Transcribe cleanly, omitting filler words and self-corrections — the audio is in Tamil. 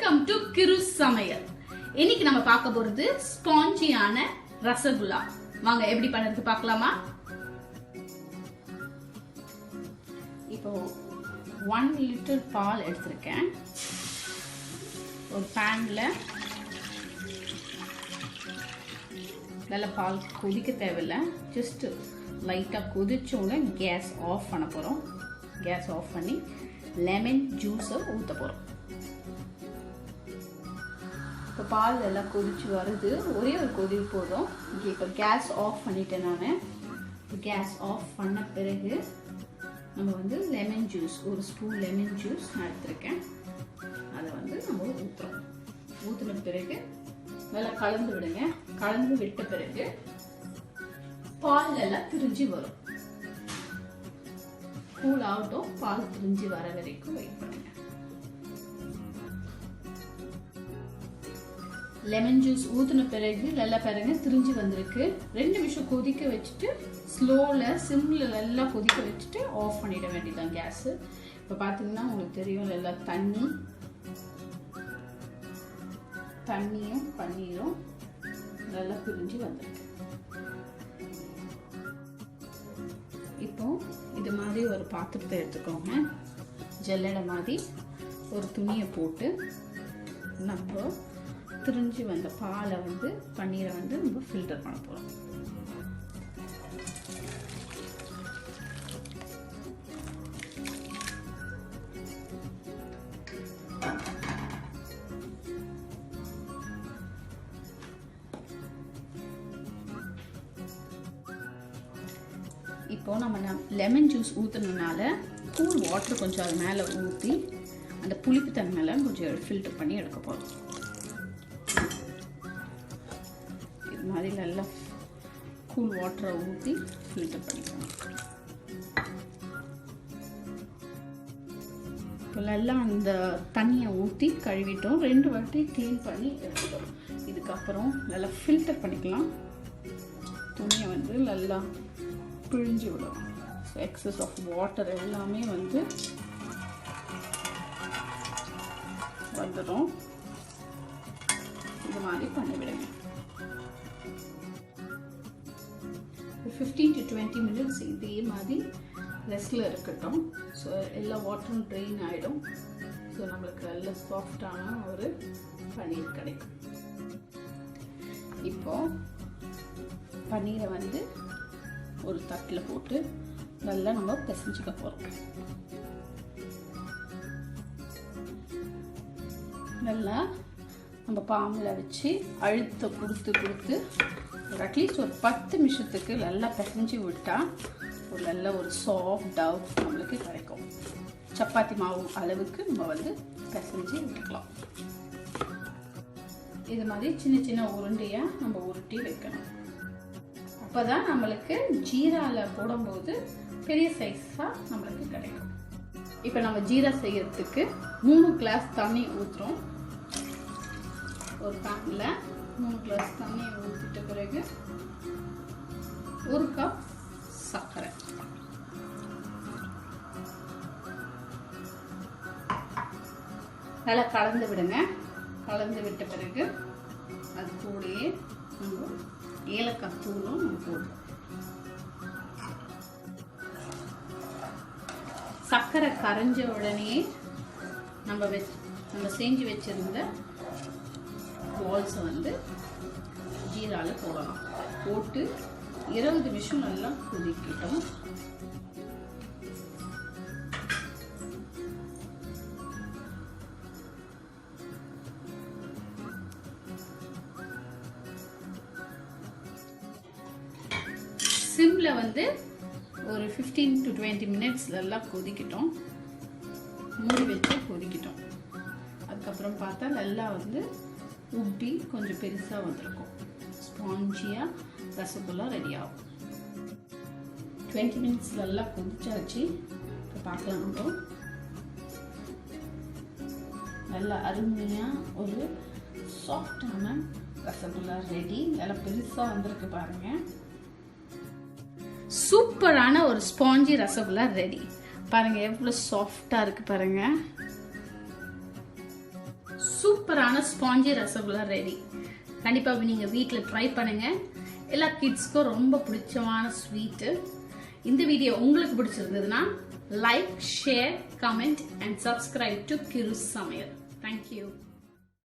வெல்கம் டு கிரு சமையல். இன்னைக்கு நம்ம பார்க்க போறது ஸ்பாஞ்சியான ரசகுல்லா. வாங்க எப்படி பண்றது பார்க்கலாமா? இப்போ 1 லிட்டர் பால் எடுத்திருக்கேன். ஒரு பேன்ல நல்ல பால் கொதிக்க தேவையில்லை, ஜஸ்ட் லைட்டா கொதிச்ச உடனே கேஸ் ஆஃப் பண்ண போறோம். கேஸ் ஆஃப் பண்ணி லெமன் ஜூஸை ஊற்ற போறோம். இப்போ பால் எல்லாம் கொதிச்சு வருது, ஒரே ஒரு கொதி போதும். இப்போ கேஸ் ஆஃப் பண்ணிட்டேன். நான் கேஸ் ஆஃப் பண்ண பிறகு நம்ம வந்து லெமன் ஜூஸ், ஒரு ஸ்பூன் லெமன் ஜூஸ் நான் எடுத்திருக்கேன். அதை வந்து நம்ம ஊற்றுறோம். ஊற்றின பிறகு நல்லா கலந்து விடுங்க. கலந்து விட்ட பிறகு பால் எல்லாம் திரிஞ்சு வரும். கூல் ஆகட்டும், பால் திரிஞ்சு வர வரைக்கும் வெயிட் பண்ணுங்க. லெமன் ஜூஸ் ஊற்றின பிறகு நல்லா பாருங்க திரிஞ்சு வந்திருக்கு. 2 நிமிஷம் கொதிக்க வச்சுட்டு ஸ்லோல சிம்ல நல்லா கொதிக்க வச்சுட்டு ஆஃப் பண்ணிட வேண்டியதான் கேஸ். இப்போ பார்த்தீங்கன்னா உங்களுக்கு தெரியும், நல்லா தண்ணியும் பன்னீரும் நல்லா பிரிஞ்சு வந்திருக்கு. இப்போ இது மாதிரி ஒரு பாத்திரத்தை எடுத்துக்கோங்க. ஜல்லடை மாதிரி ஒரு துணியை போட்டு நம்ம திரிஞ்சு வந்த பாலை வந்து பன்னீரை வந்து நம்ம ஃபில்டர் பண்ண போகிறோம். இப்போ நம்ம லெமன் ஜூஸ் ஊற்றுனதுனால கூல் வாட்டர் கொஞ்சம் அது மேலே ஊற்றி அந்த புளிப்பு தன்மையெல்லாம் கொஞ்சம் ஃபில்டர் பண்ணி எடுக்க போகிறோம். இது மாதிரி நல்லா கூல் வாட்டரை ஊற்றி ஃபில்டர் பண்ணிக்கணும். இப்போ நல்லா அந்த தண்ணியை ஊற்றி கழுவிட்டோம். 2 வாட்டி க்ளீன் பண்ணி எடுத்துட்டோம். இதுக்கப்புறம் நல்லா ஃபில்டர் பண்ணிக்கலாம். துணியை வந்து நல்லா பிழிஞ்சு விடும். எக்ஸஸ் ஆஃப் வாட்டர் எல்லாமே வந்து வந்துடும். இது மாதிரி பண்ணிவிடுங்க. 15 to 20 மினிட்ஸ் இதே மாதிரி ரெஸ்ட்ல இருக்கட்டும். ஸோ எல்லா வாட்டரும் ட்ரெயின் ஆகிடும். ஸோ நம்மளுக்கு நல்ல சாஃப்டான ஒரு பன்னீர் கிடைக்கும். இப்போ பன்னீரை வந்து ஒரு தட்டில் போட்டு நல்லா நம்ம பிசைஞ்சுக்க போகிறோம். நல்லா நம்ம பாம்பில் வச்சு அழுத்த கொடுத்து அட்லீஸ்ட் ஒரு 10 நிமிஷத்துக்கு நல்லா பிசைஞ்சு விட்டால் ஒரு நல்ல ஒரு சாஃப்ட் டவ் நம்மளுக்கு கிடைக்கும். சப்பாத்தி மாவு அளவுக்கு நம்ம வந்து பிசைஞ்சு விட்டுக்கலாம். இது மாதிரி சின்ன சின்ன உருண்டையாக நம்ம உருட்டி வைக்கணும். அப்போதான் நம்மளுக்கு ஜீராவில் போடும்போது பெரிய சைஸாக நம்மளுக்கு கிடைக்கும். இப்போ நம்ம ஜீரா செய்யறதுக்கு 3 கிளாஸ் தண்ணி ஊற்றுறோம். ஒரு பேனில் 3 கிளாஸ் தண்ணி ஊற்றிட்ட பிறகு 1 கப் சர்க்கரை, நல்லா கலந்து விடுங்க. கலந்து விட்ட பிறகு அது கூடயே நம்ம ஏலக்காய் தூளும் நம்ம போடுறோம். சர்க்கரை கரைஞ்ச உடனே நம்ம செஞ்சு வச்சிருந்த பால்ஸை வந்து ஜீரால போடலாம். போட்டு 20 நிமிஷம் நல்லா கொதிக்கட்டும். சிம்ல வந்து ஒரு 15 to 20 மினிட்ஸ் நல்லா கொதிக்கட்டும். மூடி வச்சு கொதிக்கட்டும். அதுக்கப்புறம் பார்த்தா நல்லா வந்து உப்பி கொஞ்சம் பெருசாக வந்திருக்கும். ஸ்பாஞ்சியா ரசகுல்லா ரெடி ஆகும். 20 மினிட்ஸ் நல்லா கொதிச்சாச்சு. இப்போ பார்க்கலாம். நம்ம நல்லா அருமையாக ஒரு சாஃப்டான ரசகுல்லா ரெடி. நல்லா பெருசாக வந்திருக்கு பாருங்க. சூப்பரான ஒரு ஸ்பாஞ்சி ரசகுல்லா ரெடி. பாருங்க எவ்வளவு சாஃப்டா இருக்கு பாருங்க. சூப்பரான ஸ்பாஞ்சி ரசகுல்லா ரெடி. கண்டிப்பாக நீங்கள் வீட்டில் ட்ரை பண்ணுங்க. எல்லா கிட்ஸ்க்கும் ரொம்ப பிடிச்சமான ஸ்வீட்டு. இந்த வீடியோ உங்களுக்கு பிடிச்சிருந்ததுன்னா like, share, comment and subscribe to Kiru's Samayal. Thank you.